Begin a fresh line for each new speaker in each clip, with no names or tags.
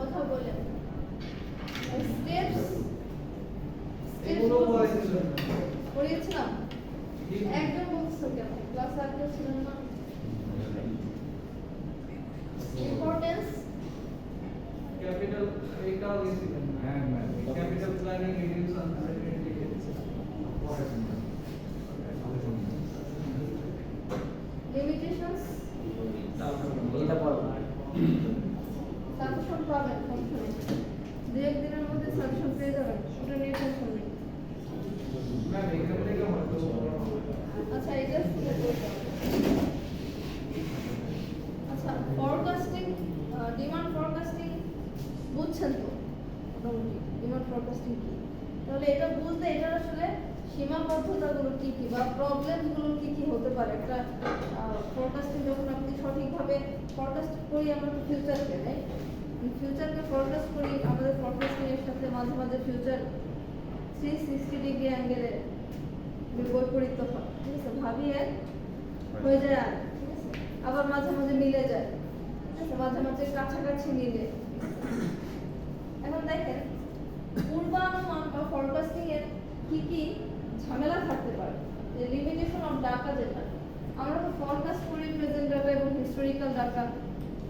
কথা বলে স্টেপস
এগুলো বলেছিল
পড়িয়েছিলাম একজন বলছো কেন ক্লাস আর কেউ ছিলেন না ইম্পর্টেন্স
ক্যাপিটাল এইটাও দিয়েছিলেন হ্যাঁ ma'am capital planning reduce uncertainty
limitations
এটা পড়ো
সাজেশন পাবেন দু এক দিনের মধ্যে সাজেশন পেয়ে যাবেন ওটা নিয়ে টেনশন নেই
ম্যাম এখান থেকে হয়তো
আচ্ছা এটা শুনে বলতে আচ্ছা ফরকাস্টিং ডিমান্ড ফরকাস্টিং বুঝছেন তো মোটামুটি ডিমান্ড ফরকাস্টিং কি তাহলে এটা বুঝতে এটার আসলে সীমাবদ্ধতাগুলো কি কি বা প্রবলেমগুলো কি কি হতে পারে একটা ফরকাস্টিং যখন আপনি সঠিকভাবে ফরকাস্ট করি আমরা তো ফিউচারকে রাইট ফিউচারকে ফরকাস্ট করি আমাদের ফরকাস্টিং এর সাথে মাঝে মাঝে ফিউচার 360 ডিগ্রি অ্যাঙ্গেলে বৈপরীত্য হয় ঠিক আছে ভাবি এক হয়ে যায় আর ঠিক আছে আবার মাঝে মাঝে মিলে যায় ঠিক আছে মাঝে মাঝে কাছাকাছি মিলে এখন দেখেন পূর্বানুমান বা ফরকাস্টিং এর কি কি ঝামেলা থাকতে পারে যে লিমিটেশন অফ ডাটা যেটা আমরা তো ফরকাস্ট করি প্রেজেন্ট ডাটা এবং হিস্টোরিক্যাল ডাটা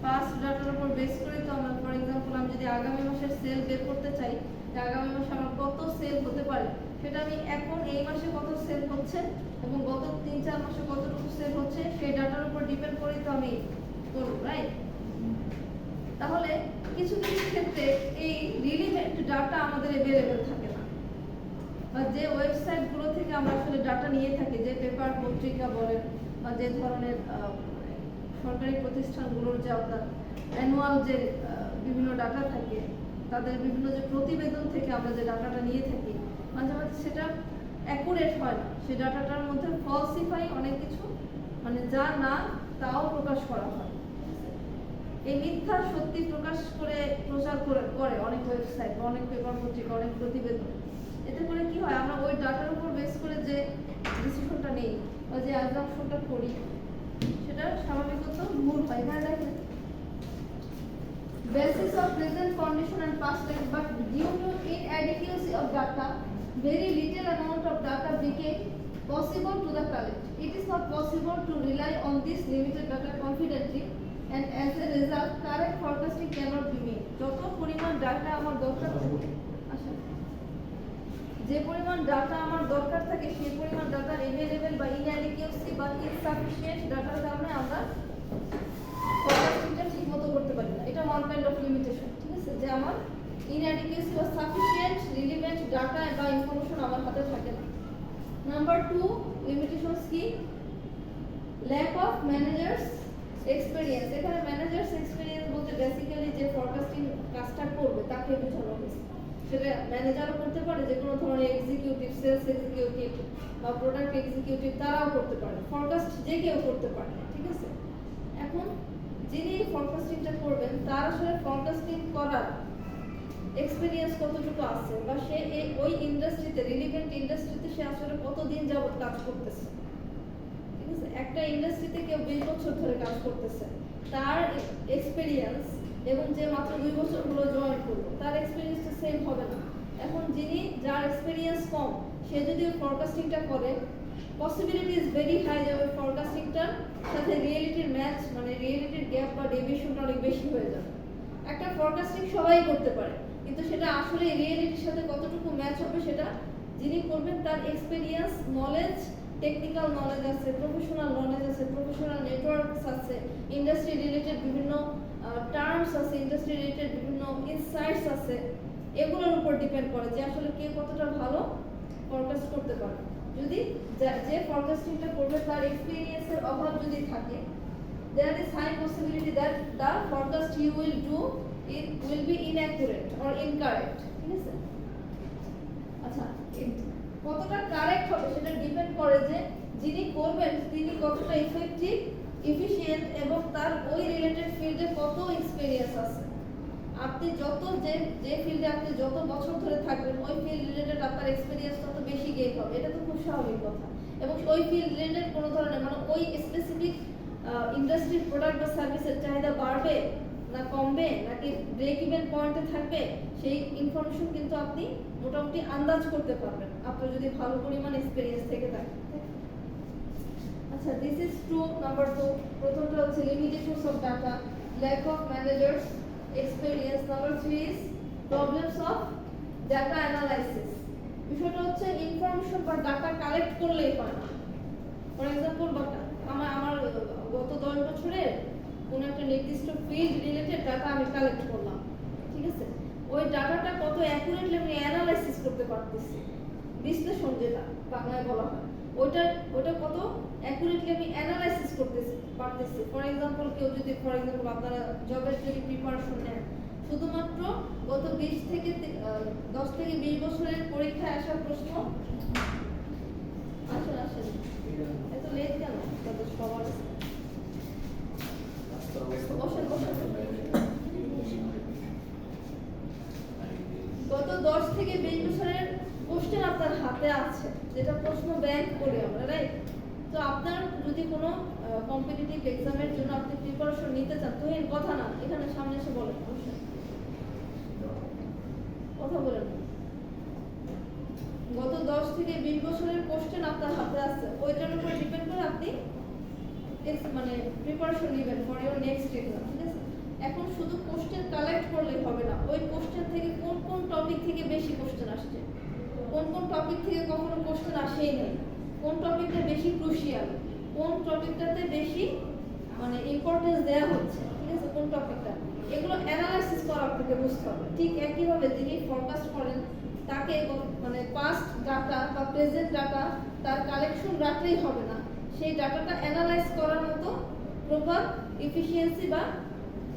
পাস্ট ডাটার উপর বেস করে তো আমরা ফর এক্সাম্পল আমি যদি আগামী মাসের সেল বের করতে চাই যে আগামী মাসে আমার কত সেল হতে পারে সেটা আমি এখন এই মাসে কত সেল হচ্ছে এবং গত 3-4 মাসে কতটুকু সেল হচ্ছে সেই ডাটার উপর ডিপেন্ড করে তো আমি করব রাইট তাহলে কিছু কিছু ক্ষেত্রে এই রিলেভেন্ট ডাটা আমাদের अवेलेबल থাকে না বা যে ওয়েবসাইটগুলো থেকে আমরা আসলে ডাটা নিয়ে থাকি যে পেপার পত্রিকা বলেন বা যে ধরনের সরকারি প্রতিষ্ঠানগুলোর যে আপনার অ্যানুয়াল যে বিভিন্ন ডাটা থাকে তাদের বিভিন্ন যে প্রতিবেদন থেকে আমরা যে ডাটাটা নিয়ে থাকি মাঝে মাঝে সেটা অ্যাকুরেট হয় না সেই ডাটাটার মধ্যে ফলসিফাই অনেক কিছু মানে যা না তাও প্রকাশ করা হয় এই মিথ্যা সত্যি প্রকাশ করে প্রচার করে অনেক ওয়েবসাইট অনেক পেপার পত্রিকা অনেক প্রতিবেদন এতে করে কি হয় আমরা ওই ডাটার উপর বেস করে যে ডিসিশনটা নেই বা যে অ্যাজাম্পশনটা করি সেটা স্বাভাবিকত ভুল হয় না দেখেন basis of present condition and past tense but due to inadequacy of data very little amount of data became possible to the collect it is not possible to rely on this limited data confidently and as a result correct forecasting cannot be made যত পরিমাণ data আমার দরকার থাকে আচ্ছা যে পরিমাণ data আমার দরকার থাকে সেই পরিমাণ ডাটা अवेलेबल বা inadequacy বা insufficient ডাটার কারণে আমরা ফরকাস্টিংটা ঠিকমতো করতে পারি না এটা ওয়ান কাইন্ড অফ লিমিটেশন ঠিক আছে যে আমার inadequacy বা সাফিশিয়েন্ট রিলেভেন্ট ডাটা বা ইনফরমেশন আমার হাতে থাকে না নাম্বার 2 লিমিটেশনস কি ল্যাক অফ ম্যানেজার্স এক্সপেরিয়েন্স এখানে ম্যানেজার্স এক্সপেরিয়েন্স বলতে বেসিক্যালি যে ফরকাস্টিং কাজটা করবে তাকে বোঝানো হয়েছে সেটা ম্যানেজারও করতে পারে যে কোনো ধরনের এক্সিকিউটিভ সেলস এক্সিকিউটিভ বা প্রোডাক্ট এক্সিকিউটিভ তারাও করতে পারে ফরকাস্ট যে কেউ করতে পারে ঠিক আছে এখন যিনি ফরকাস্টিংটা করবেন তার আসলে ফরকাস্টিং করার এক্সপেরিয়েন্স কতটুকু আছে বা সে এই ওই ইন্ডাস্ট্রিতে রিলেভেন্ট ইন্ডাস্ট্রিতে সে আসলে কতদিন যাবত কাজ করতেছে ঠিক আছে একটা ইন্ডাস্ট্রিতে কেউ 20 বছর ধরে কাজ করতেছে তার এক্সপেরিয়েন্স এবং যে মাত্র 2 বছর হলো জয়েন করলো তার এক্সপেরিয়েন্সটা সেম হবে না এখন যিনি যার এক্সপেরিয়েন্স কম সে যদি ফরকাস্টিংটা করে পসিবিলিটি ইজ ভেরি হাই যাবে ফরকাস্টিংটার সাথে রিয়েলিটির ম্যাচ মানে রিয়েলিটির গ্যাপ বা ডেভিয়েশনটা অনেক বেশি হয়ে যাবে একটা ফরকাস্টিং সবাই করতে পারে কিন্তু সেটা আসলে রিয়েলিটির সাথে কতটুকু ম্যাচ হবে সেটা যিনি করবেন তার এক্সপেরিয়েন্স নলেজ টেকনিক্যাল নলেজ আছে প্রফেশনাল নলেজ আছে প্রফেশনাল নেটওয়ার্কস আছে ইন্ডাস্ট্রি রিলেটেড বিভিন্ন টার্মস আছে ইন্ডাস্ট্রি রিলেটেড বিভিন্ন ইনসাইটস আছে এগুলোর উপর ডিপেন্ড করে যে আসলে কে কতটা ভালো ফরকাস্ট করতে পারে যদি যে ফরকাস্টিংটা করবে তার এক্সপেরিয়েন্সের অভাব যদি থাকে there is high possibility that the forecast you will do it will be inaccurate or incorrect ঠিক আছে আচ্ছা কতটা কারেক্ট হবে সেটা ডিপেন্ড করে যে যিনি করবেন তিনি কতটা ইফেক্টিভ এফিশিয়েন্ট এবং তার ওই রিলেটেড ফিল্ডে কত এক্সপেরিয়েন্স আছে আপনি যত যে ফিল্ডে আপনি যত বছর ধরে থাকবেন ওই ফিল্ড রিলেটেড আপনার এক্সপেরিয়েন্স তত বেশি গেইন হবে এটা তো খুব স্বাভাবিক কথা এবং ওই ফিল্ড রিলেটেড কোনো ধরনের মানে ওই স্পেসিফিক ইন্ডাস্ট্রির প্রোডাক্ট বা সার্ভিসের চাহিদা বাড়বে না কমবে নাকি ব্রেক ইভেন পয়েন্টে থাকবে, সেই ইনফরমেশন কিন্তু আপনি মোটামুটি আন্দাজ করতে পারবেন আপনার যদি ভালো পরিমাণ এক্সপেরিয়েন্স থেকে থাকে। আচ্ছা, দিস ইজ ট্রু। নাম্বার 2, প্রথমটা হচ্ছে limitations of data, lack of managers experience. Number 3 is problems of data analysis. বিষয়টা হচ্ছে ইনফরমেশন বা ডাটা কালেক্ট করলেই হয় না। ফর এক্সাম্পল আমার গত 10 বছরের কোনো একটা নির্দিষ্ট ফিল্ড রিলেটেড ডাটা আমি কালেক্ট করলাম, ঠিক আছে, ওই ডাটাটা কত অ্যাকুরেটলি আমি অ্যানালাইসিস করতে পারতেছি, বিশ্লেষণ যেটা বাংলায় বলা হয়, ওটা কত অ্যাকুরেটলি আমি অ্যানালাইসিস করতে পারতেছি। ফর এক্সাম্পল আপনারা জবের যদি প্রিপারেশন নেন, শুধুমাত্র গত 10 থেকে 20 বছরের পরীক্ষায় আসা প্রশ্ন আসেন এত লেট কেন তাদের সবার গত 10 থেকে 20 বছরের কোশ্চেন আপনার হাতে আছে, যেটা প্রশ্ন ব্যাংক করি আমরা, রাইট? তো আপনার যদি কোনো কম্পিটিটিভ এক্সামের জন্য আপনি প্রিপারেশন নিতে চান, তো এর কথা না, এখানে সামনে এসে বলেন, কথা বলেন। গত 10 থেকে 20 বছরের কোশ্চেন আপনার হাতে আছে, ওইটার উপর ডিপেন্ড করে আপনি মানে প্রিপারেশন নেবেন ফর ইওর নেক্সট এক্সাম, ঠিক আছে? এখন শুধু কোশ্চেন কালেক্ট করলেই হবে না, ওই কোশ্চেন থেকে কোন কোন টপিক থেকে বেশি কোশ্চেন আসছে, কোন কোন টপিক থেকে কখনো কোশ্চেন আসেই নাই, কোন টপিকটা বেশি ক্রুশিয়াল, কোন টপিকটাতে বেশি মানে ইম্পর্টেন্স দেওয়া হচ্ছে, ঠিক আছে, কোন টপিকটা, এগুলো অ্যানালাইসিস করা আপনাকে বুঝতে হবে। ঠিক একইভাবে যিনি ফোকাস করেন তাকে মানে পাস্ট ডাটা বা প্রেজেন্ট ডাটা তার কালেকশন রাখলেই হবে না, সেই ডাটাটা অ্যানালাইজ করার মতো প্রপার এফিশিয়েন্সি বা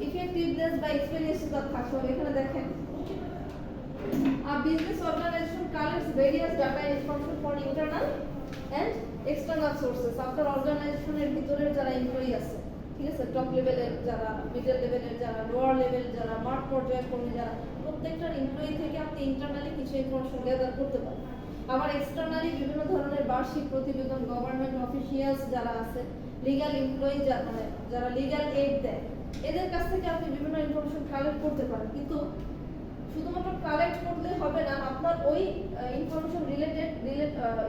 ইফেক্টিভনেস বা এক্সপেরিয়েন্স তার থাকতে হবে। এখানে দেখেন, a business organization collects various data information for internal and external sources. আপনার অর্গানাইজেশনের ভিতরের যারা এমপ্লয়ি আছে, ঠিক আছে, টপ লেভেলের যারা, মিডল লেভেলের যারা, লোয়ার লেভেল যারা, মাঠ পর্যায়ের কর্মী যারা, প্রত্যেকটার এমপ্লয়ি থেকে আপনি ইন্টারনালি কিছু ইনফরমেশন গ্যাদার করতে পারেন। আবার এক্সটার্নালি বিভিন্ন ধরনের বার্ষিক প্রতিবেদন, গভর্নমেন্ট অফিসিয়ালস যারা আছে, লিগ্যাল এমপ্লয়ি যারা লিগ্যাল এইড দেয়, এদের কাছ থেকে আপনি বিভিন্ন ইনফরমেশন কালেক্ট করতে পারেন। কিন্তু শুধুমাত্র কালেক্ট করলে হবে না, আপনার ওই ইনফরমেশন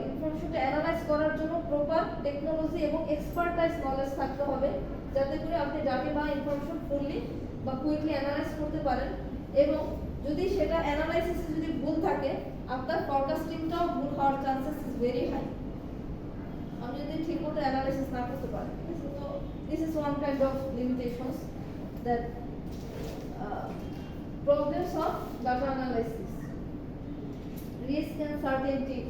ইনফরমেশনটা অ্যানালাইজ করার জন্য প্রপার টেকনোলজি এবং এক্সপার্টাইজ নলেজ থাকতে হবে, যাতে করে আপনি ডাটা বা ইনফরমেশন ফুললি বা কুইকলি অ্যানালাইজ করতে পারেন। এবং যদি সেটা অ্যানালাইসিসে যদি ভুল থাকে, আপনার ফরকাস্টিংটাও ভুল হওয়ার চান্সেস ইজ ভেরি হাই, আপনি যদি ঠিকমতো অ্যানালাইসিস না করতে পারেন। তো this is one kind of limitations that problems of data analysis. Risk and certainty,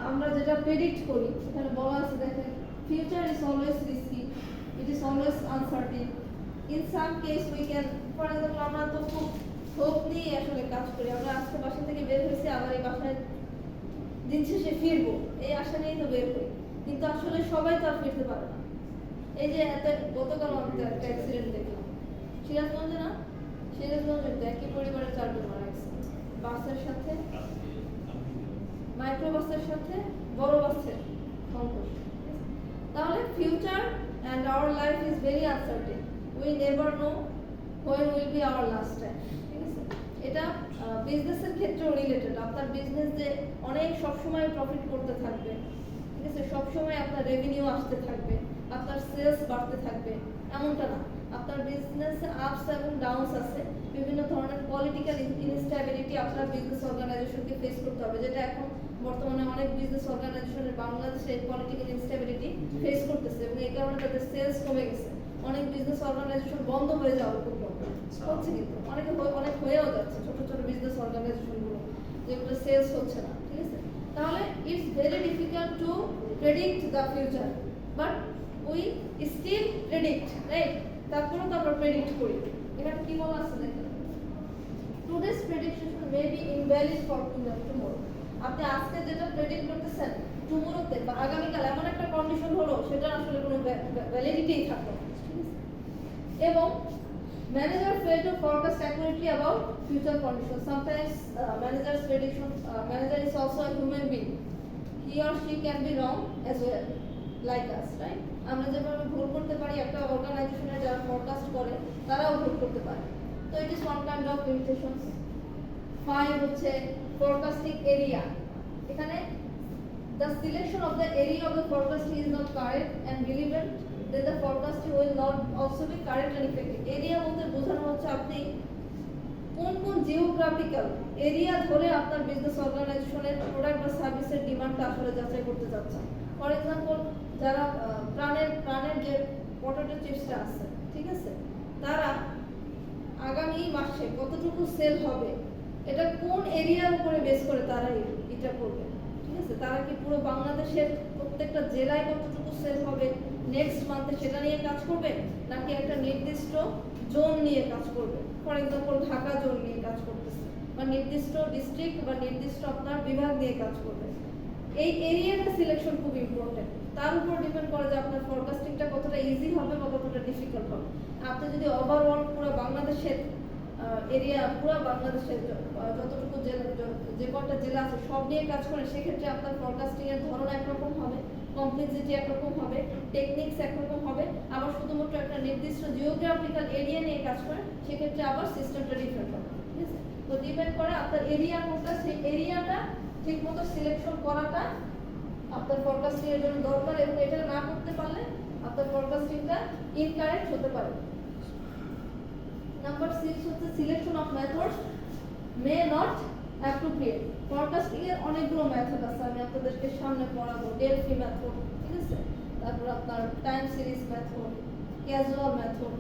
আমরা যেটা প্রেডিক্ট করি সেখানে বলা আছে, দেখেন, future is always risky, it is always uncertain, in some case we can, for example, আমরা তো খুব হোপ নিয়ে আসলে কাজ করি, আমরা আজকে বাসা থেকে বের হয়েছি, আবার এই বাসায় দিন শেষে ফিরবো, এই আশা নিয়েই তো বের হই, কিন্তু আসলে সবাই তো আর ফিরতে পারে না। এই যে গতকাল আমাদের একটা অ্যাক্সিডেন্ট দেখলাম সিরাজগঞ্জে, না সিরাজগঞ্জে একই পরিবারের 4 জন মারা গেছে, বাসের সাথে, মাইক্রো বাসের সাথে বড় বাসের সংঘর্ষ। তাহলে future and our life is very uncertain, we never know when will be our last time, ঠিক আছে? এটা বিজনেসের ক্ষেত্রেও রিলেটেড, আপনার বিজনেস যে অনেক সবসময় প্রফিট করতে থাকবে, ঠিক আছে, সবসময় আপনার রেভিনিউ আসতে থাকবে, আপনার সেলস বাড়তে থাকবে, এমনটা না। আপনার বিজনেসে আপস এবং ডাউনস আছে, বিভিন্ন ধরনের পলিটিক্যাল ইনস্টেবিলিটি আপনার বিজনেস অর্গানাইজেশনকে ফেস করতে হবে, যেটা এখন বর্তমানে অনেক বিজনেস অর্গানাইজেশনের বাংলাদেশে পলিটিক্যাল ইনস্টেবিলিটি ফেস করতেছে, এবং এই কারণে তাদের সেলস কমে গেছে, অনেক বিজনেস অর্গানাইজেশন বন্ধ হয়ে যাওয়ার উপক্রম হচ্ছে, কিন্তু অনেক হয়েও যাচ্ছে, ছোট ছোট বিজনেস অর্গানাইজেশনগুলো যেগুলো সেলস হচ্ছে না, ঠিক আছে? তাহলে it's very difficult to predict the future, but we still predict, right? তারপরে তো আমরা প্রেডিক্ট করি। এখানে কি বলা আছে দেখেন, today's prediction may be invalid for tomorrow. আপনি আজকে যেটা প্রেডিক্ট করতেছেন, টুমরোতে বা আগামীকাল এমন একটা কন্ডিশন হলো, সেটা আসলে কোনো ভ্যালিডিটিই থাকলো না, ঠিক আছে? এবং manager fail to forecast accurately about future condition. Sometimes managers prediction, manager is also a human being, he or she can be wrong as well like us, right? আমরা যেভাবে ভুল করতে পারি, একটা অর্গানাইজেশনে যারা ফরকাস্ট করে তারাও ভুল করতে পারে। তো it is one kind of limitations. 5 হচ্ছে ফরকাস্টিং এরিয়া। এখানে the selection of the area of the forecasting is not correct and relevant, then the forecasting will not also be correct and effective. Area বলতে বোঝানো হচ্ছে আপনি কোন কোন geographical area ধরে আপনার বিজনেস অর্গানাইজেশনের প্রোডাক্ট বা সার্ভিসের ডিমান্ডটা আসলে যাচাই করতে যাচ্ছেন। ফর এক্সাম্পল, যারা প্রাণের যে পটেটো চিপসটা আছে, ঠিক আছে, তারা আগামী মাসে কতটুকু সেল হবে এটা কোন এরিয়ার উপরে বেস করে তারা এটা করবে, ঠিক আছে। তারা কি পুরো বাংলাদেশের প্রত্যেকটা জেলায় কতটুকু সেল হবে নেক্সট মান্থে সেটা নিয়ে কাজ করবে, নাকি একটা নির্দিষ্ট জোন নিয়ে কাজ করবে। ফর এক্সাম্পল, ঢাকা জোন নিয়ে কাজ করতেছে, বা নির্দিষ্ট ডিস্ট্রিক্ট বা নির্দিষ্ট আপনার বিভাগ নিয়ে কাজ করবে। এই এরিয়াটা সিলেকশন খুব ইম্পর্টেন্ট। তার উপর ডিপেন্ড করে যে আপনার ফরকাস্টিংটা কতটা ইজি হবে বা কতটা ডিফিকাল্ট হবে। আপনি যদি ওভারঅল পুরো বাংলাদেশের এরিয়া, পুরো বাংলাদেশের যতটুকু জেলা, যে কটা জেলা আছে সব নিয়ে কাজ করেন, সেক্ষেত্রে আপনার ফরকাস্টিং এর ধরন একরকম হবে, কমপ্লেক্সিটি একরকম হবে, টেকনিক্স একরকম হবে। আবার শুধুমাত্র একটা নির্দিষ্ট জিওগ্রাফিক্যাল এরিয়া নিয়ে কাজ করেন, সেক্ষেত্রে আবার সিস্টেমটা ডিফারেন্ট হবে, ঠিক আছে। তো ডিপেন্ড করে আপনার এরিয়া কোনটা, সেই এরিয়াটা ঠিকমতো সিলেকশন করাটা আপনার ফরকাস্টিং এর জন্য দরকার, এবং এটা না করতে পারলে আপনার ফরকাস্টিংটা ইনকারেক্ট হতে পারে। নাম্বার 6 হচ্ছে selection of methods may not appropriate. Forecasting এর অনেকগুলো মেথড আছে, আমি আপনাদেরকে সামনে পড়াবো। ডেলফি মেথড, ঠিক আছে, তারপর আপনার time series method, casual method.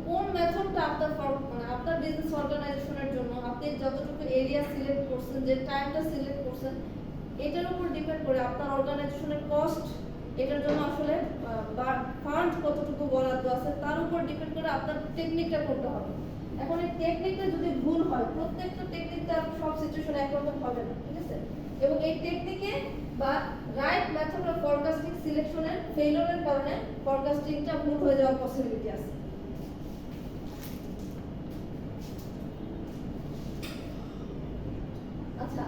কোন মেথডটা আপনার মানে আপনার বিজনেস অর্গানাইজেশনের জন্য আপনি যতটুকু এরিয়া সিলেক্ট করছেন, যে টাইমটা সিলেক্ট করছেন, এটার উপর ডিপেন্ড করে আপনার অর্গানাইজেশনের কস্ট, এটার জন্য আসলে ফান্ড কতটুকু বরাদ্দ আছে, তার উপর ডিপেন্ড করে আপনার টেকনিকটা করতে হবে। এখন এই টেকনিকটা যদি ভুল হয়, প্রত্যেকটা টেকনিকটা সব সিচুয়েশনে একরকম হবে না, ঠিক আছে। এবং এই টেকনিকে বা রাইট মেথড অফ ফরকাস্টিং সিলেকশনের ফেইলিওরের কারণে ফরকাস্টিংটা ভুল হয়ে যাওয়ার পসিবিলিটি আছে। আচ্ছা,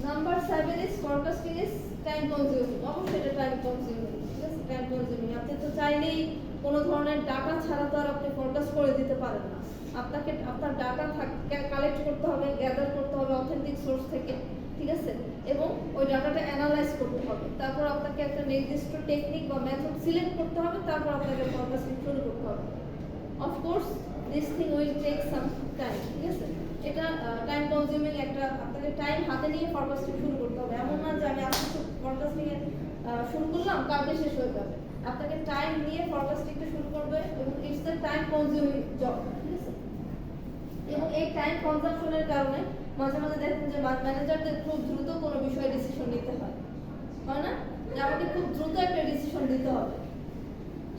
number 7 is forecasting is time consuming. অবশ্যই এটা টাইম কনজিউমিং, ঠিক আছে, টাইম কনজিউমিং। আপনি তো চাইলেই কোনো ধরনের ডাটা ছাড়া তো আর আপনি ফরকাস্ট করে দিতে পারেন না। আপনাকে আপনার ডাটা কালেক্ট করতে হবে, গ্যাদার করতে হবে অথেন্টিক সোর্স থেকে, ঠিক আছে, এবং ওই ডাটাটা অ্যানালাইজ করতে হবে। তারপর আপনাকে একটা নির্দিষ্ট টেকনিক বা মেথড সিলেক্ট করতে হবে, তারপর আপনাকে ফরকাস্টিং শুরু করতে হবে। Of course this thing will take some time, ঠিক আছে। এটা টাইম কনজিউমিং, একটা আপনাকে টাইম হাতে নিয়ে ফরকাস্টিং শুরু করতে হবে। এমন না যে আমি আজকে ফরকাস্টিং শুরু করলাম কালকে শেষ হয়ে যাবে। আপনাকে টাইম নিয়ে ফরকাস্টিংটা শুরু করবে, এবং it's the time consuming job, ঠিক আছে। এবং এই টাইম কনজাম্পশনের কারণে মাঝে মাঝে দেখেন যে ম্যানেজারদের খুব দ্রুত কোনো বিষয়ে ডিসিশন নিতে হয়, হয় না, যে আমাকে খুব দ্রুত একটা ডিসিশন দিতে হবে।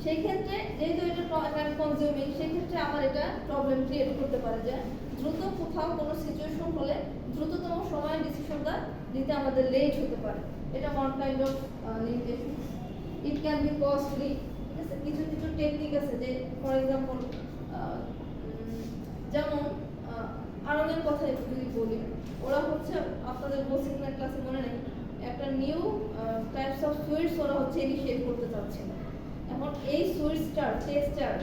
সেই ক্ষেত্রে যেহেতু এটা টাইম কনজিউমিং, সেই ক্ষেত্রে আমার এটা প্রবলেম ক্রিয়েট করতে পারে যে দ্রুত কোথাও কোনো সিচুয়েশন হলে দ্রুততম সময়ে ডিসিশনটা দিতে আমাদের লেট হতে পারে। এটা one kind of limitation. It can be costly, ঠিক আছে। কিছু কিছু টেকনিক আছে, যে ফর এক্সাম্পল, যেমন আরবের কথা যদি বলি, ওরা হচ্ছে আপনাদের বলছি কিনা ক্লাসে মনে নেই, একটা নিউ টাইপস অফ সুইটস ওরা হচ্ছে ইনিশিয়েট করতে চাচ্ছিল। এখন এই সুইটসটার টেক্সচার,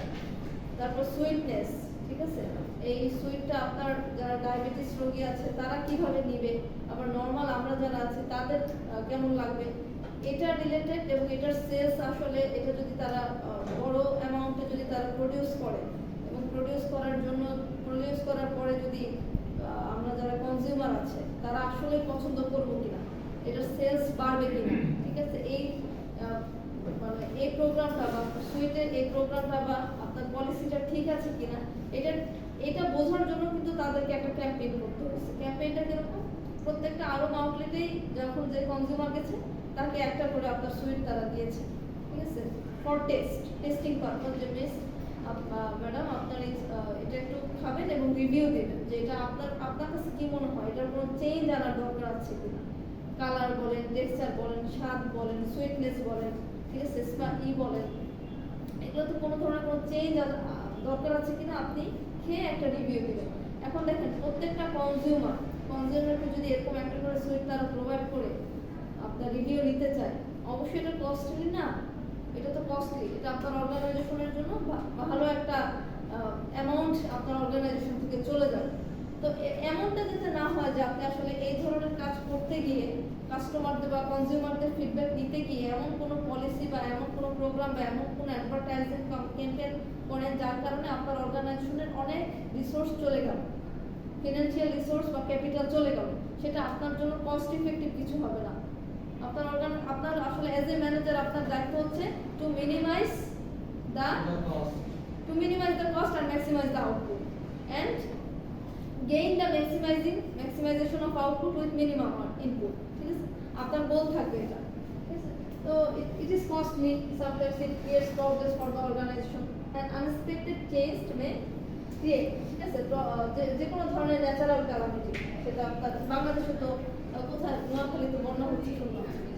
তারপর সুইটনেস, ঠিক আছে, এই সুইটটা আপনার যারা ডায়াবেটিস রোগী আছে তারা কিভাবে নিবে, আবার নর্মাল আমরা যারা আছি তাদের কেমন লাগবে, এটা রিলেটেড। এবং এটার সেলস আসলে এটা যদি তারা বড় অ্যামাউন্টে যদি তারা প্রডিউস করে, এবং প্রডিউস করার পরে যদি আমরা যারা কনজিউমার আছে তারা আসলে পছন্দ করবো কিনা, এটার সেলস বাড়বে কিনা, ঠিক আছে। এই মানে এই প্রোগ্রামটা বা সুইটের এই প্রোগ্রামটা বা আপনার পলিসিটা ঠিক আছে কিনা, এটা বোঝার জন্য কিন্তু তাদেরকে একটা ক্যাম্পেইন করতে হয়েছে। ক্যাম্পেইনটা কিরকম, প্রত্যেকটা আরব আউটলেটেই যখন যে কনজিউমার গেছে তাকে একটা করে আপনার সুইট তারা দিয়েছে, ঠিক আছে, ফর টেস্টিং পারপাস। যে বেশ ম্যাডাম আপনার এটা একটু খাবেন এবং রিভিউ দেবেন যে এটা আপনার কাছে কি মনে হয়, এটার কোনো চেঞ্জ আনার দরকার আছে কিনা, কালার বলেন, টেক্সচার বলেন, স্বাদ বলেন, সুইটনেস বলেন, ঠিক আছে, বলেন, এগুলো তো কোনো ধরনের কোনো চেঞ্জ দরকার আছে কিনা আপনি খেয়ে একটা রিভিউ দেবেন। এখন দেখেন প্রত্যেকটা কনজিউমারকে যদি এরকম একটা করে সুইট তারা প্রোভাইড করে আপনার রিভিউ নিতে চায়, অবশ্যই এটা কস্টলি না, এটা তো কস্টলি, এটা আপনার অর্গানাইজেশনের জন্য ভালো একটা অ্যামাউন্ট আপনার অর্গানাইজেশন থেকে চলে যাবে। তো এমনটা যাতে না হয় যে আপনি আসলে এই ধরনের কাজ করতে গিয়ে কাস্টমারদের বা কনজিউমারদের ফিডব্যাক দিতে গিয়ে এমন কোনো পলিসি বা এমন কোনো প্রোগ্রাম বা এমন কোনো অ্যাডভার্টাইজিং ক্যাম্পেইন করেন যার কারণে আপনার অর্গানাইজেশনের অনেক রিসোর্স চলে গেল, ফিনান্সিয়াল রিসোর্স বা ক্যাপিটাল চলে গেল, সেটা আপনার জন্য কস্ট ইফেক্টিভ কিছু হবে না। আপনার আসলে এজ এ ম্যানেজার আপনার দায়িত্ব হচ্ছে to minimize the cost and maximize the output and gain the maximization of output with minimum input, ঠিক আছে? আপনার গোল থাকবে এটা, ঠিক আছে? তো it is costly, sometimes it creates problems for the organization and unexpected change may create, ঠিক আছে? যে কোনো ধরনের ন্যাচারাল ক্যালামিটি, সেটা আপনার বাংলাদেশে তো কোথায় নোয়াখালীতে বন্যা হচ্ছে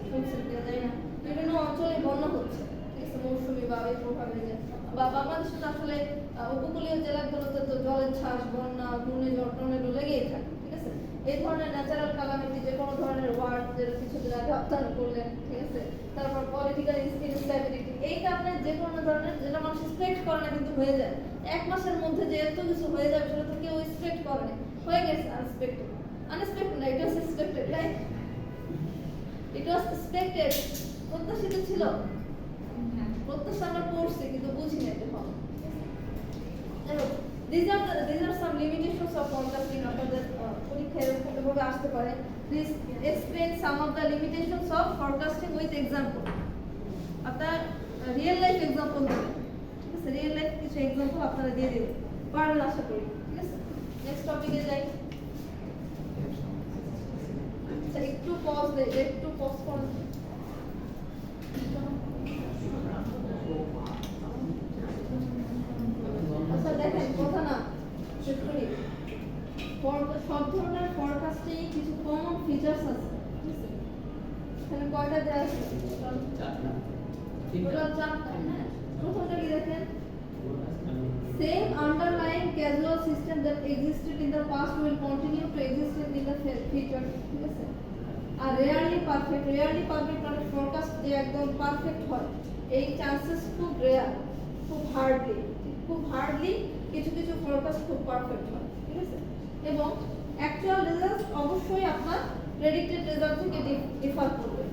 শুনছেন কিনা জানি না, বিভিন্ন অঞ্চলে বন্যা হচ্ছে, ঠিক আছে, মৌসুমি বা এই প্রভাবে যে বা বাংলাদেশে তো আসলে উপকূলীয় জেলাগুলোতে তো জলের ছাস, বন্যা, ঘূর্ণিঝড়, টর্নেডো লেগেই থাকে, ঠিক আছে? এই ধরনের ন্যাচারাল ক্যালামিটি, যে কোনো ধরনের ওয়ার্ড যেটা কিছুদিন আগে আপনারা করলেন, ঠিক আছে, তারপর পলিটিক্যাল ইনস্টেবিলিটি, এই কারণে যে কোনো ধরনের যেটা মানুষ এক্সপেক্ট করে না কিন্তু হয়ে যায়, এক মাসের মধ্যে যে এত কিছু হয়ে যাবে সেটা তো কেউ এক্সপেক্ট করে না, হয়ে গেছে আনএক্সপেক্টেড না, it was expected, right? It was expected, প্রত্যাশিত ছিল, প্রত্যাশা আমরা করছি কিন্তু বুঝি না এটা হবে। These are some limitations of forecasting. আপনাদের পরীক্ষায় এভাবে আসতে পারে। Please explain some of the limitations of forecasting with example. আপনার রিয়েল লাইফ এক্সাম্পল দেবেন, ঠিক আছে? রিয়েল লাইফ কিছু এক্সাম্পল আপনারা দিয়ে দিবেন, পারবেন আশা করি, ঠিক আছে? নেক্সট টপিকে যাই। আচ্ছা, একটু পজ করুন। আচ্ছা দেখেন, কথা না শেষ করি। সব ধরনের ফরকাস্টিং কিছু কমন ফিচার্স আছে, ঠিক আছে? এখানে কয়টা দেওয়া আছে? টোটাল 4টা, হ্যাঁ। প্রথমটা কি দেখেন? Same underlying causal system that existed in the past will continue to exist in the future, ঠিক আছে? আর রেয়ারলি পারফেক্ট মানে ফরকাস্ট যে একদম পারফেক্ট হয়, এই চান্সেস খুব রেয়ার, খুব হার্ডলি কিছু ফরকাস্ট খুব পারফেক্ট হয়, ঠিক আছে? এবং অ্যাকচুয়াল রেজাল্ট অবশ্যই আপনার প্রেডিক্টেড রেজাল্ট থেকে ডিফার করবে,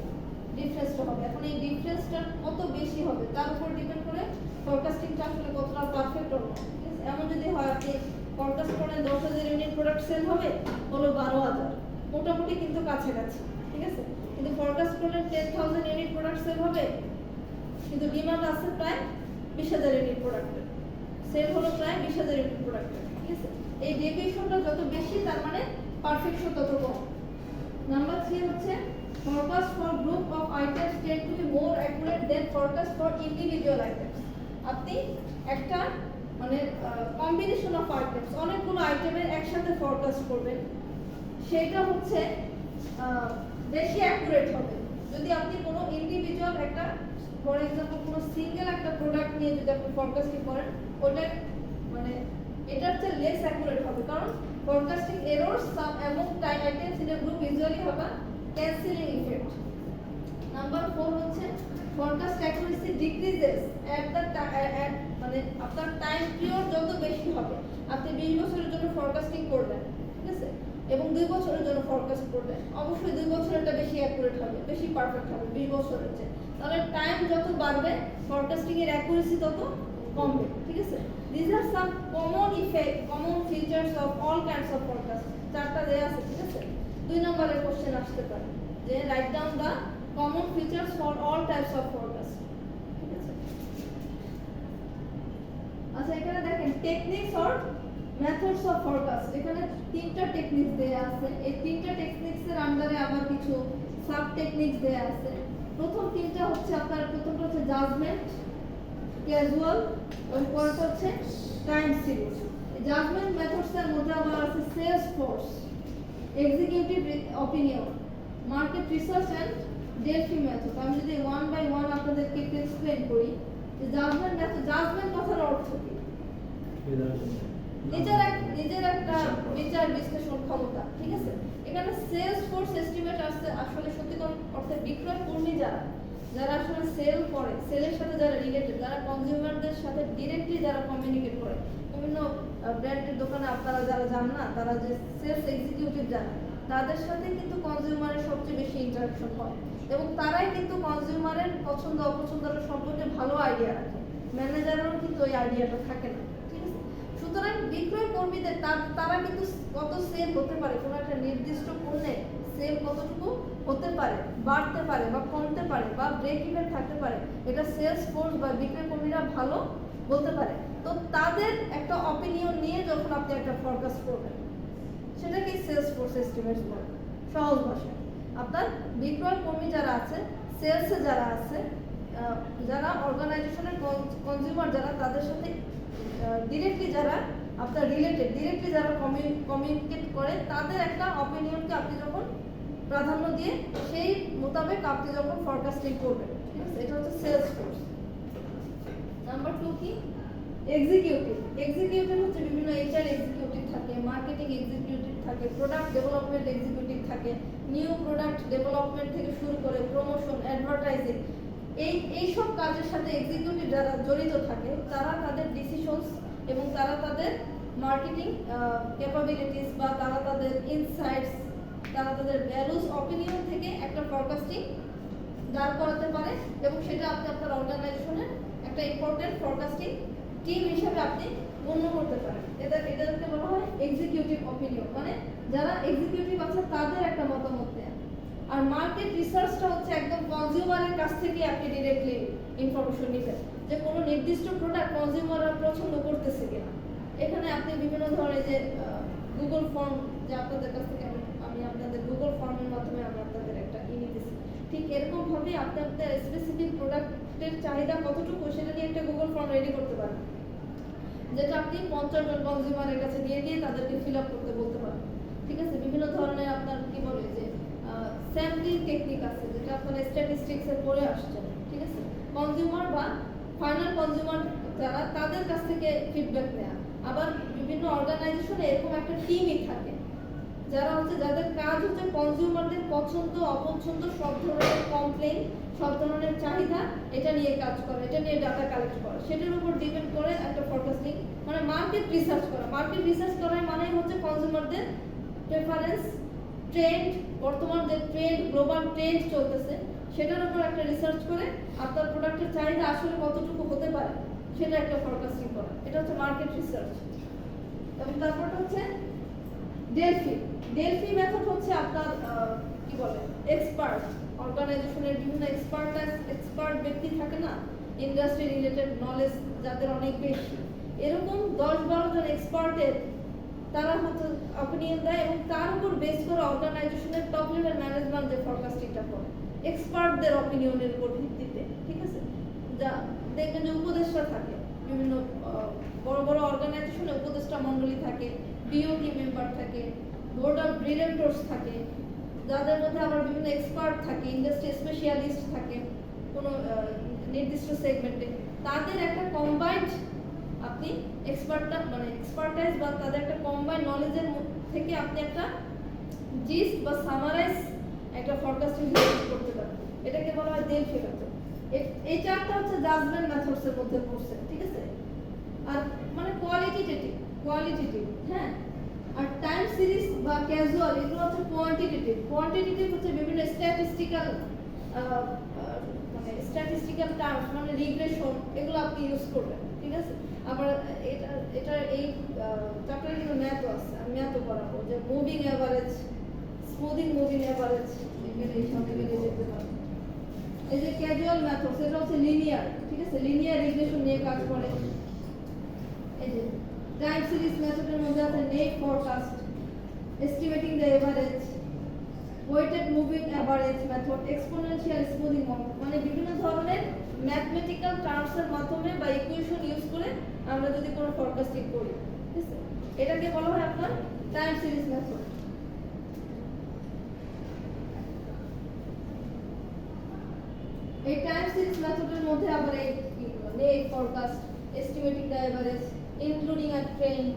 ডিফারেন্সটা হবে। এখন এই ডিফারেন্সটা কত বেশি হবে তার উপর ডিপেন্ড করে ফরকাস্টিংটা আসলে কতটা পারফেক্ট হবে, ঠিক আছে? এমন যদি হয় আপনি ফরকাস্ট করেন 10,000 ইউনিট প্রোডাক্ট সেল হবে, হলো 12,000, মোটামুটি কিন্তু কাছাকাছি, ঠিক আছে? কিন্তু ফরকাস্ট করলেন 10,000 ইউনিট প্রোডাক্ট সেল হবে, কিন্তু ডিমান্ড আছে প্রায় 20,000 ইউনিট প্রোডাক্টের, সেল হলো প্রায় 20,000 ইউনিট প্রোডাক্টের, ঠিক আছে? এই ডেভিয়েশনটা যত বেশি তার মানে পারফেকশন তত কম। নাম্বার 3 হচ্ছে forecast for group of items tend to be more accurate than forecast for individual items. আপনি একটা মানে কম্বিনেশন অফ আইটেমস, অনেকগুলো আইটেমের একসাথে ফরকাস্ট করবেন, সেটা হচ্ছে বেশি অ্যাকুরেট হবে। যদি আপনি কোনো ইন্ডিভিজুয়াল একটা, ফর এক্সাম্পল কোনো সিঙ্গেল একটা প্রোডাক্ট নিয়ে যদি আপনি ফরকাস্টিং করেন, ওটা মানে এটার চেয়ে লেস অ্যাকুরেট হবে, কারণ forecasting errors some among items in a group usually have a cancelling effect. Number 4 হচ্ছে forecast accuracy decreases at the মানে আপনার টাইম পিরিয়ড যত বেশি হবে, আপনি 20 বছরের জন্য ফরকাস্টিং করবেন, ঠিক আছে, এবং 2 বছরের জন্য ফরকাস্ট করবেন, অবশ্যই 2 বছরেরটা বেশি অ্যাকুরেট হবে, বেশি পারফেক্ট হবে 20 বছরের চেয়ে। তাহলে টাইম যত বাড়বে ফরকাস্টিং এর অ্যাকুরেসি তত কমবে, ঠিক আছে? These are some common features of all kinds of forecast. 4টা দেয়া আছে, ঠিক আছে? 2 নম্বরের কোশ্চেন আসতে পারে যে write down the common features for all types of forecast, ঠিক আছে? আচ্ছা, এখানে দেখেন techniques or methods of forecast, এখানে 3টা টেকনিক্স দেয়া আছে। এই 3টা টেকনিক্সের আন্ডারে আবার কিছু সাব টেকনিক্স দেয়া আছে। প্রথম 3টা হচ্ছে আপনার, প্রথমটা হচ্ছে জাজমেন্ট, ক্যাজুয়াল, এবং পরেরটা হচ্ছে টাইম সিরিজ। জাজমেন্ট মেথডস এর মধ্যে আবার আছে sales force, executive opinion, market research and Delphi method. আমি যদি 1 বাই 1 আপনাদেরকে একটু এক্সপ্লেইন করি যে জাজমেন্ট মেথড, জাজমেন্ট কথার অর্থ কি? নিজের একটা বিচার বিশ্লেষণ ক্ষমতা, ঠিক আছে? এখানে সেলস ফোর্স এস্টিমেট আসছে আসলে সত্যিকার অর্থে বিক্রয় কর্মী যারা, যারা আসলে সেল করে, সেলের সাথে যারা রিলেটেড, যারা কনজিউমারদের সাথে ডিরেক্টলি যারা কমিউনিকেট করে, বিভিন্ন ব্র্যান্ডের দোকানে আপনারা যারা যান না, তারা যে সেলস এক্সিকিউটিভ যারা, তাদের সাথে কিন্তু কনজিউমারের সবচেয়ে বেশি ইন্টারাকশন হয় এবং তারাই কিন্তু কনজিউমারের পছন্দ অপছন্দের সম্পর্কে ভালো আইডিয়া রাখে। ম্যানেজারেরও কিন্তু ওই আইডিয়াটা থাকে না, ঠিক আছে? সুতরাং বিক্রয় কর্মীদের তারা কিন্তু কত সেল হতে পারে, কোনো একটা নির্দিষ্ট পণ্যে সেল কতটুকু হতে পারে, বাড়তে পারে বা কমতে পারে বা ব্রেক ইভেন থাকতে পারে, এটা সেলস ফোর্স বা বিক্রয় কর্মীরা ভালো বলতে পারে। তো তাদের একটা অপিনিয়ন নিয়ে যখন আপনি একটা ফরকাস্ট করবেন, সেটাকে সেলস ফোর্স এস্টিমেটস বলে সহজ ভাষায়। আপনার বিক্রয় কর্মী যারা আছে, সেলসে যারা আছে, যারা অর্গানাইজেশনের কনজিউমার যারা, তাদের সাথে ডিরেক্টলি যারা আপনার রিলেটেড, ডিরেক্টলি যারা কমিউনিকেট করে, তাদের একটা অপিনিয়নকে আপনি যখন প্রাধান্য দিয়ে সেই মোতাবেক আপনি যখন ফরকাস্টিং করবেন, ঠিক আছে? এটা হচ্ছে সেলস ফোর্স। নাম্বার 2 কি? এক্সিকিউটিভ। এক্সিকিউটিভ হচ্ছে বিভিন্ন এইচআর এক্সিকিউটিভ থাকে, মার্কেটিং এক্সিকিউটিভ থাকে, প্রোডাক্ট ডেভেলপমেন্ট এক্সিকিউটিভ থাকে, নিউ প্রোডাক্ট ডেভেলপমেন্ট থেকে শুরু করে প্রমোশন, অ্যাডভার্টাইজিং, এই সব কাজের সাথে এক্সিকিউটিভ যারা জড়িত থাকে, তারা তাদের ডিসিশনস এবং তারা তাদের মার্কেটিং ক্যাপাবিলিটিস বা তারা তাদের ইনসাইটস, তারা তাদের ভ্যালুস, অপিনিয়ন থেকে একটা ফরকাস্টিং দাঁড় করাতে পারে এবং সেটা আপনি আপনার অর্গানাইজেশনের একটা ইম্পর্টেন্ট ফরকাস্টিং টিম হিসেবে আপনি গণ্য করতে পারেন। এটাকে বলা হয় এক্সিকিউটিভ অপিনিয়ন, মানে যারা এক্সিকিউটিভ আছে তাদের একটা মতামত দেয়া। আর মার্কেট রিসার্চটা হচ্ছে একদম কনজিউমারের কাছ থেকে আপনি ডিরেক্টলি ইনফরমেশন নিতেন যে কোনো নির্দিষ্ট প্রোডাক্ট কনজিউমাররা পছন্দ করতেছে কিনা। এখানে আপনি বিভিন্ন ধরনের যে গুগল ফর্ম, যে আপনাদের কাছ থেকে আমি আপনাদের গুগল ফর্মের মাধ্যমে আমি আপনাদের একটা নিতেছি, ঠিক এরকম ভাবে আপনি আপনার স্পেসিফিক প্রোডাক্টের চাহিদা কতটুকু সেটা নিয়ে একটা গুগল ফর্ম রেডি করতে পারেন, যেটা আপনি 50 জন কনজিউমারের কাছে দিয়ে তাদেরকে ফিল আপ করতে বলতে পারেন, ঠিক আছে? বিভিন্ন ধরনের আপনার কি বলে যে স্যাম্পলিং টেকনিক আছে, যেটা আপনারা স্ট্যাটিস্টিক্সে পড়ে আসছেন, ঠিক আছে? কনজিউমার বা ফাইনাল কনজিউমার যারা, তাদের কাছ থেকে ফিডব্যাক নেওয়া। আবার বিভিন্ন অর্গানাইজেশনে এরকম একটা টিমই থাকে যারা হচ্ছে, যাদের কাজ হচ্ছে কনজিউমারদের পছন্দ অপছন্দ, সব ধরনের কমপ্লেইন, সব ধরনের চাহিদা, এটা নিয়ে কাজ করে, এটা নিয়ে ডাটা কালেক্ট করে, সেটার উপর ডিপেন্ড করে একটা ফরকাস্টিং, মানে মার্কেট রিসার্চ করা। মার্কেট রিসার্চ করার মানে হচ্ছে কনজিউমারদের প্রেফারেন্স, ট্রেন্ড, বর্তমান যে ট্রেন্ড, গ্লোবাল ট্রেন্ড চলতেছে, সেটার উপর একটা রিসার্চ করে আপনার প্রোডাক্টের চাহিদা আসলে কতটুকু হতে পারে সেটা একটা ফরকাস্টিং করা। এটা হচ্ছে মার্কেট রিসার্চ। এবং তারপরটা হচ্ছে ডেলফি। ডেলফি মেথড হচ্ছে আপনার কি বলে এক্সপার্ট, অর্গানাইজেশনের বিভিন্ন এক্সপার্ট ব্যক্তি থাকে না, ইন্ডাস্ট্রি রিলেটেড নলেজ যাদের অনেক বেশি, এরকম 10-12 জন এক্সপার্টের তারা হচ্ছে অপিনিয়ন দেয় এবং তার উপর বেস করে অর্গানাইজেশনের টপ লেভেল ম্যানেজমেন্ট যে ফরকাস্টিংটা করে এক্সপার্টদের অপিনিয়নের উপর ভিত্তিতে, ঠিক আছে? যা দেখবেন যে উপদেষ্টা থাকে, বিভিন্ন বড় বড় অর্গানাইজেশনে উপদেষ্টা মণ্ডলী থাকে, বিওটি মেম্বার থাকে, বোর্ড অফ ডিরেক্টরস থাকে, যাদের মধ্যে আবার বিভিন্ন এক্সপার্ট থাকে, ইন্ডাস্ট্রি স্পেশালিস্ট থাকে কোনো নির্দিষ্ট সেগমেন্টে। তাদের একটা কম্বাইন্ড আপনি এক্সপার্টাইজ বা তাদের একটা কম্বাইন্ড নলেজের থেকে আপনি একটা জিস্ট বা সামারাইজ একটা ফরকাস্টিং করতে পারেন। এটাকে বলা হয় ডেলফি মেথড। এই চারটা হচ্ছে জাজমেন্ট মেথডস এর মধ্যে পড়ছে, ঠিক আছে? আর মানে কোয়ালিটেটিভ, হ্যাঁ। আর টাইম সিরিজ বা ক্যাজুয়াল, এগুলো হচ্ছে কোয়ান্টিটেটিভ হচ্ছে বিভিন্ন স্ট্যাটিস্টিক্যাল টার্মস, মানে রিগ্রেশন, এগুলো আপনি ইউজ করবেন, ঠিক আছে? আবার এটা এই চ্যাপ্টারে কিন্তু ম্যাথও আছে, আমি ম্যাথও পড়াবো, যে moving average, smoothing moving average, এই সব এগুলো দেখতে পাবেন। এই যে ক্যাজুয়াল মেথড, সেটা হচ্ছে লিনিয়ার, ঠিক আছে? লিনিয়ার রিগ্রেশন নিয়ে কাজ করে। এই যে টাইম সিরিজ মেথডের মধ্যে আছে net forecast, estimating the average, weighted moving average method, exponential smoothing method, মানে বিভিন্ন ধরনের ম্যাথমেটিক্যাল টার্মসের মাধ্যমে বা ইকুয়েশন ইউজ করে আমরা যদি কোনো ফরকাস্টিং করি, ঠিক আছে? এটাকে বলা হয় আপনার টাইম সিরিজ মেথড। এই টাইম সিরিজ মেথডের মধ্যে আবার এই net forecast, estimating the average, including a trend,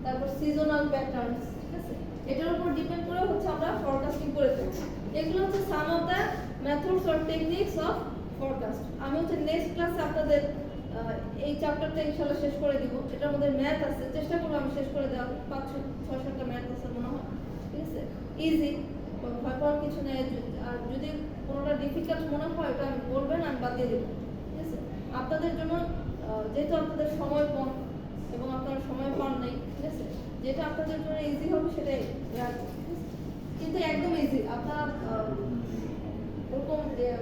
তারপর সিজনাল প্যাটার্নস, ঠিক আছে? এটার উপর ডিপেন্ড করে হচ্ছে আমরা ফরকাস্টিং করে থাকি। এগুলো হচ্ছে some of the methods or techniques of forecast. আমি হচ্ছে নেক্সট ক্লাসে আপনাদের এই চ্যাপ্টারটা ইনশাআল্লাহ শেষ করে দিব। এটার মধ্যে ম্যাথ আছে, চেষ্টা করব আমি শেষ করে দেওয়ার। 5-6-7টা ম্যাথ আছে মনে হয়, ঠিক আছে? ইজি, ভয় পাওয়ার কিছু নেই। আর যদি কোনোটা ডিফিকাল্ট মনে হয় ওটা আমি বলবেন, আমি বাদ দিয়ে দেবো, ঠিক আছে? আপনাদের জন্য যেহেতু আপনাদের সময় কম এবং আপনারা সময় পান নাই, ঠিক আছে, যেটা আপনাদের জন্য ইজি হবে সেটাই রাখবো, ঠিক আছে? কিন্তু একদম ইজি, আপনারা ওরকম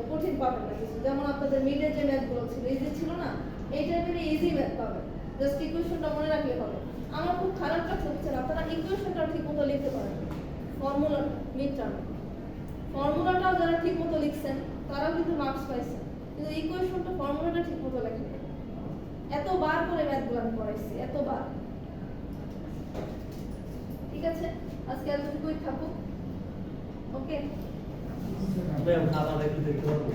কঠিন পাবেন না কিছু। যেমন আপনাদের মিডে যে ম্যাথগুলো ছিল ইজি ছিল না, এই টাইপের ইজি ম্যাথ পাবেন, জাস্ট ইকুয়েশনটা মনে রাখলে হবে। আমার খুব খারাপ লাগছে হচ্ছে আপনারা ইকুয়েশনটাও ঠিক মতো লিখতে পারেন, ফর্মুলা মিড টার্মে ফর্মুলাটাও যারা ঠিক মতো লিখছেন তারাও কিন্তু মার্কস পাইছেন, কিন্তু ইকুয়েশনটা ফর্মুলাটা ঠিক মতো লেখেন। এতবার করে ম্যাথগুলো আমি পড়াইছি, এতবার। ঠিক আছে, আজকে এতটুকুই থাকুক। ওকে।
খাবার একটু দেখতে পাবো।